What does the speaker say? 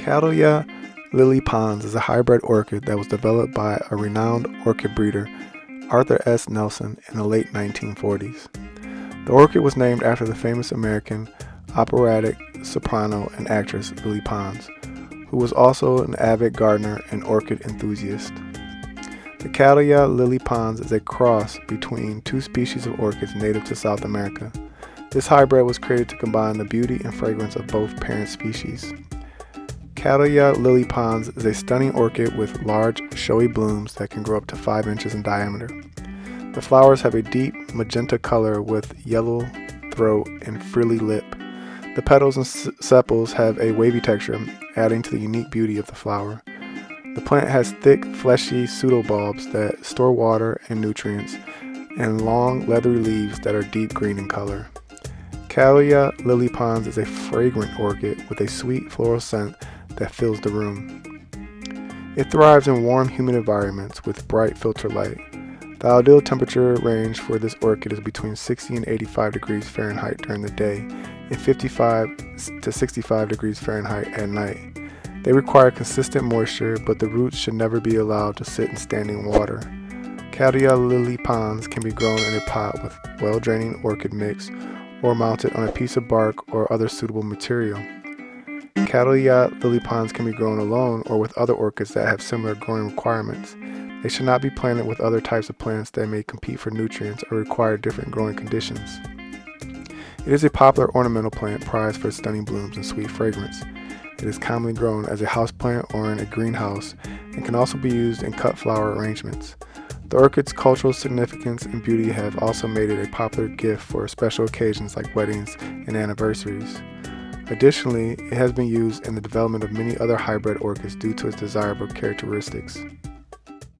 Cattleya Lily Pons is a hybrid orchid that was developed by a renowned orchid breeder, Arthur S. Nelson, in the late 1940s. The orchid was named after the famous American operatic soprano and actress Lily Pons, who was also an avid gardener and orchid enthusiast. The Cattleya Lily Pons is a cross between two species of orchids native to South America. This hybrid was created to combine the beauty and fragrance of both parent species. Cattleya Lily Pons is a stunning orchid with large, showy blooms that can grow up to 5 inches in diameter. The flowers have a deep magenta color with yellow throat and frilly lip. The petals and sepals have a wavy texture, adding to the unique beauty of the flower. The plant has thick, fleshy pseudobulbs that store water and nutrients, and long, leathery leaves that are deep green in color. Cattleya Lily Pons is a fragrant orchid with a sweet floral scent that fills the room. It thrives in warm, humid environments with bright filter light. The ideal temperature range for this orchid is between 60 and 85 degrees Fahrenheit during the day and 55 to 65 degrees Fahrenheit at night. They require consistent moisture, but the roots should never be allowed to sit in standing water. Cattleya Lily Pons can be grown in a pot with well-draining orchid mix or mounted on a piece of bark or other suitable material. Cattleya Lily Pons can be grown alone or with other orchids that have similar growing requirements. They should not be planted with other types of plants that may compete for nutrients or require different growing conditions. It is a popular ornamental plant prized for its stunning blooms and sweet fragrance. It is commonly grown as a houseplant or in a greenhouse and can also be used in cut flower arrangements. The orchid's cultural significance and beauty have also made it a popular gift for special occasions like weddings and anniversaries. Additionally, it has been used in the development of many other hybrid orchids due to its desirable characteristics.